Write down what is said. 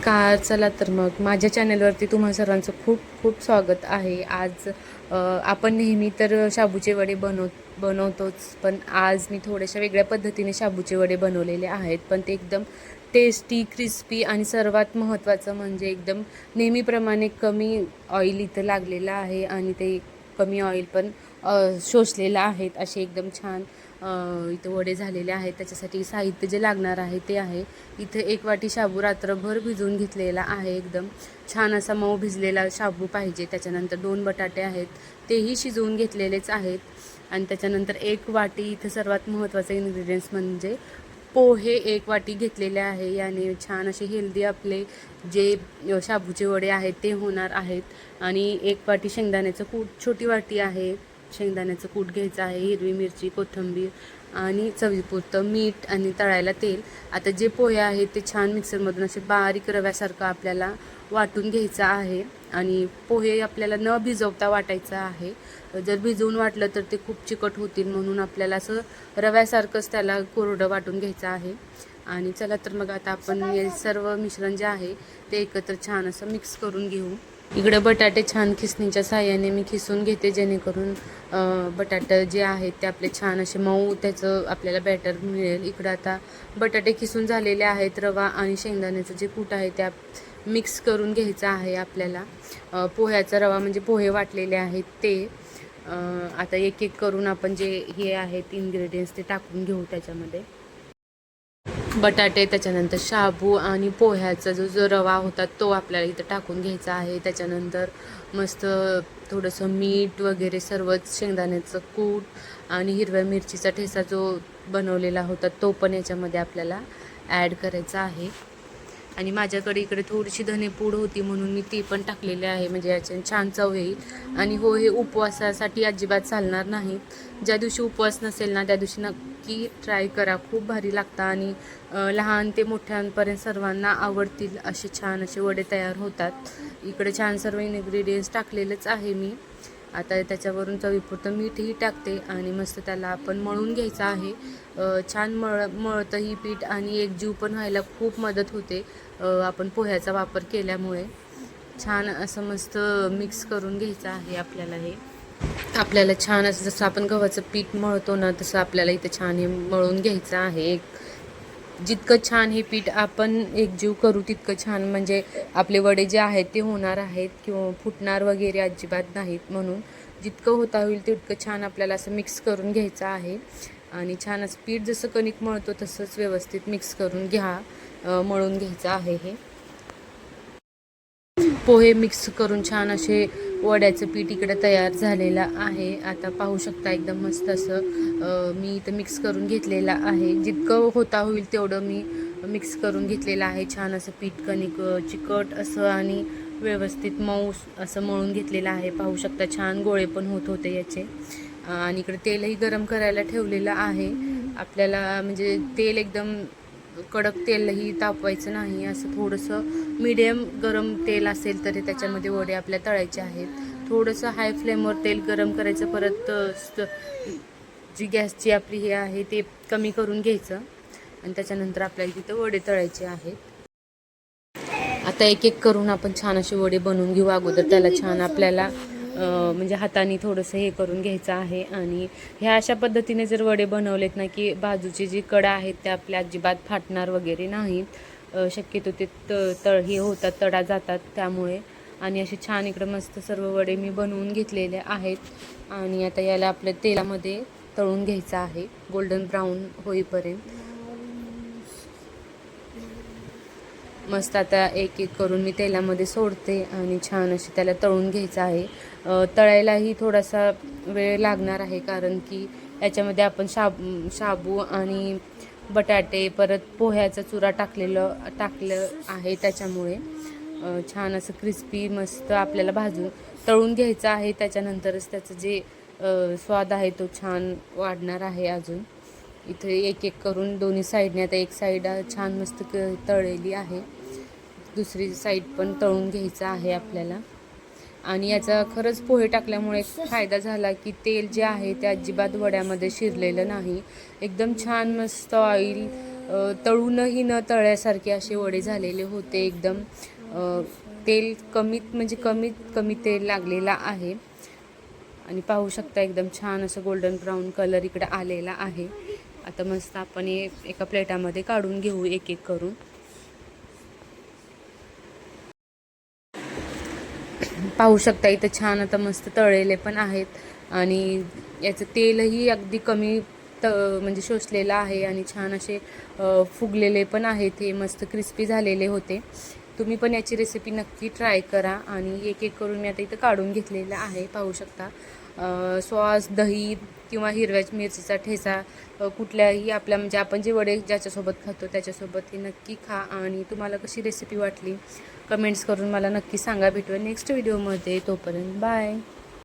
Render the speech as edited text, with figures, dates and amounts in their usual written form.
नमस्कार. चला तर मग माझ्या चॅनलवरती तुम्हा सर्वांचं खूप खूप स्वागत आहे. आज आपण नेहमी तर शाबूचे वडे बनवतोच, पण आज मी थोड्याशा वेगळ्या पद्धतीने शाबूचे वडे बनवलेले आहेत. पण ते एकदम टेस्टी, क्रिस्पी आणि सर्वात महत्त्वाचं म्हणजे एकदम नेहमीप्रमाणे कमी ऑइल इथं लागलेलं आहे आणि ते कमी ऑइल पण शोषलेलं आहेत. असे एकदम छान इथं वडे झालेले आहेत. त्याच्यासाठी साहित्य जे लागणार आहे ते आहे, इथे 1 वाटी शाबू रात्रभर भिजवून घेतलेला आहे. एकदम छान असा मऊ भिजलेला शाबू पाहिजे. त्याच्यानंतर 2 बटाटे आहेत, तेही शिजवून घेतलेलेच आहेत. आणि त्याच्यानंतर 1 वाटी, इथं सर्वात महत्त्वाचे इन्ग्रेडियंट्स म्हणजे पोहे 1 वाटी घेतलेले आहे. याने छान असे हेल्दी आपले जे शाबूचे वडे आहेत ते होणार आहेत. आणि 1 वाटी शेंगदाण्याचं कूट, छोटी वाटी आहे, शेंगदाण्याचं कूट घ्यायचं आहे, हिरवी मिरची, कोथिंबीर आणि चवीपुरतं मीठ आणि तळायला तेल. आता जे पोहे आहेत ते छान मिक्सरमधून असे बारीक रव्यासारखं आपल्याला वाटून घ्यायचं आहे. आणि पोहे आपल्याला न भिजवता वाटायचं आहे. जर भिजवून वाटलं तर ते खूप चिकट होतील, म्हणून आपल्याला असं रव्यासारखंच त्याला कोरडं वाटून घ्यायचं आहे. आणि चला तर मग आता आपण हे सर्व मिश्रण जे आहे ते एकत्र छान असं मिक्स करून घेऊ. इकडे बटाटे छान खिसणीच्या साहाय्याने मी खिसून घेते, जेणेकरून बटाटे जे आहेत ते आपले छान असे मऊ त्याचं आपल्याला बॅटर मिळेल. इकडं आता बटाटे खिसून झालेले आहेत. रवा आणि शेंगदाण्याचं जे कूट आहे त्या मिक्स करून घ्यायचं आहे आपल्याला. पोह्याचा रवा म्हणजे पोहे वाटलेले आहेत ते. आता एक एक करून आपण जे हे आहेत इन्ग्रेडियंट्स ते टाकून घेऊ त्याच्यामध्ये. बटाटे, त्याच्यानंतर शाबू आणि पोह्याचा जो रवा होता तो आपल्याला इथं टाकून घ्यायचा आहे. त्याच्यानंतर मस्त थोडंसं मीठ वगैरे सर्वच, शेंगदाण्याचं कूट आणि हिरव्या मिरचीचा ठेचा जो बनवलेला होता तो पण याच्यामध्ये आपल्याला ॲड करायचा आहे. आणि माझ्याकडे इकडे थोडीशी धनेपूड होती म्हणून मी ती पण टाकलेली आहे, म्हणजे याच्याने छान चव येईल. आणि हो, हे उपवासासाठी अजिबात चालणार नाही. ज्या दिवशी उपवास नसेल ना त्या दिवशी नक्की ट्राय करा, खूप भारी लागतं. आणि लहान ते मोठ्यांपर्यंत सर्वांना आवडतील असे छान असे वडे तयार होतात. इकडे छान सर्व इन्ग्रेडियंट्स टाकलेलंच आहे मी. आता त्याच्यावरून चवीपुरतं मीठही टाकते आणि मस्त त्याला आपण मळून घ्यायचं आहे. छान मळतं ही पीठ आणि एकजीव पण व्हायला खूप मदत होते आपण पोह्याचा वापर केल्यामुळे. छान असं मस्त मिक्स करून घ्यायचं आहे आपल्याला. हे आपल्याला छान असं जसं आपण गव्हाचं पीठ मळतो ना तसं आपल्याला इथं छान हे मळून घ्यायचं आहे. जितकं छान हे पीठ आपण एकजीव करू तितकं छान, म्हणजे आपले वडे जे आहेत ते होणार आहेत किंवा फुटणार वगैरे अजिबात नाहीत. म्हणून जितकं होता होईल तितकं छान आपल्याला असं मिक्स करून घ्यायचं आहे. आणि छान असं पीठ जसं कणिक मळतो तसंच व्यवस्थित मिक्स करून मळून घ्यायचं आहे. हे पोहे मिक्स करून छान असे वड्याचं पीठ इकडे तयार झालेलं आहे. आता पाहू शकता एकदम मस्त असं मी इथं मिक्स करून घेतलेलं आहे. जितकं होता होईल तेवढं मी मिक्स करून घेतलेलं आहे. छान असं पीठ कणिक चिकट असं आणि व्यवस्थित मऊ असं मळून घेतलेलं आहे. पाहू शकता छान गोळे पण होत होते याचे. आणि इकडे तेलही गरम करायला ठेवलेलं आहे आपल्याला, म्हणजे तेल एकदम कडक तेलही तापवायचं नाही, असं थोडंसं मीडियम गरम तेल असेल तरी त्याच्यामध्ये वडे आपल्या तळायचे आहेत. थोडंसं हाय फ्लेमवर तेल गरम करायचं, परत जी गॅसची आपली हे आहे ते कमी करून घ्यायचं आणि त्याच्यानंतर आपल्याला तिथं वडे तळायचे आहेत. आता एक एक करून आपण छान असे वडे बनवून घेऊ. अगोदर त्याला छान आपल्याला म्हणजे हाताने थोडंसं हे करून घ्यायचं आहे. आणि ह्या अशा पद्धतीने जर वडे बनवलेत ना की बाजूचे जी कडा आहेत त्या आपल्या अजिबात फाटणार वगैरे नाहीत. शक्यतो ते हे होतात, तडा जातात त्यामुळे. आणि असे छान इकडं मस्त सर्व वडे मी बनवून घेतलेले आहेत. आणि आता याला आपल्या तेलामध्ये तळून घ्यायचं आहे गोल्डन ब्राऊन होईपर्यंत. मस्त आता एक एक करून मी तेलामध्ये सोडते आणि छान अशी त्याला तळून घ्यायचं आहे. तळायलाही थोडासा वेळ लागणार आहे, कारण की याच्यामध्ये आपण शाबू आणि बटाटे परत पोह्याचा चुरा टाकलं आहे. त्याच्यामुळे छान असं क्रिस्पी मस्त आपल्याला तळून घ्यायचं आहे. त्याच्यानंतरच त्याचं जे स्वाद आहे तो छान वाढणार आहे. अजून इथे एक एक करून दोन्ही साईडने, आता एक साईड छान मस्त तळलेली आहे, दुसरी साईड पण तळून घ्यायचं आहे आपल्याला. आणि याचा खरंच पोहे टाकल्यामुळे फायदा झाला की तेल जे आहे ते अजिबात वड्यामध्ये शिरलेलं नाही. एकदम छान मस्त ऑइल तळूनही न तळ्यासारखे असे वडे झालेले होते. एकदम तेल कमीत कमी तेल लागलेला आहे. आणि पाहू शकता एकदम छान असं गोल्डन ब्राऊन कलर इकडे आलेला आहे. आता मस्त आपण एका प्लेटामध्ये काढून घेऊ एक एक करून. पाहू शकता इथं छान आता मस्त तळलेले पण आहेत आणि याचं तेलही अगदी कमी म्हणजे शोषलेलं आहे आणि छान असे फुगलेले पण आहेत. हे मस्त क्रिस्पी झालेले होते. तुम्ही पण याची रेसिपी नक्की ट्राय करा. आणि एक एक करून मी आता इथं काढून घेतलेलं आहे. पाहू शकता सॉस, दही किंवा हिरव्या मिरचीचा ठेचा कुठल्याही आपल्या म्हणजे आपण जे वडे ज्याच्यासोबत खातो त्याच्यासोबत हे नक्की खा. आणि तुम्हाला कशी रेसिपी वाटली कमेंट्स करून मला नक्की सांगा. भेटूया नेक्स्ट व्हिडिओमध्ये. तोपर्यंत बाय.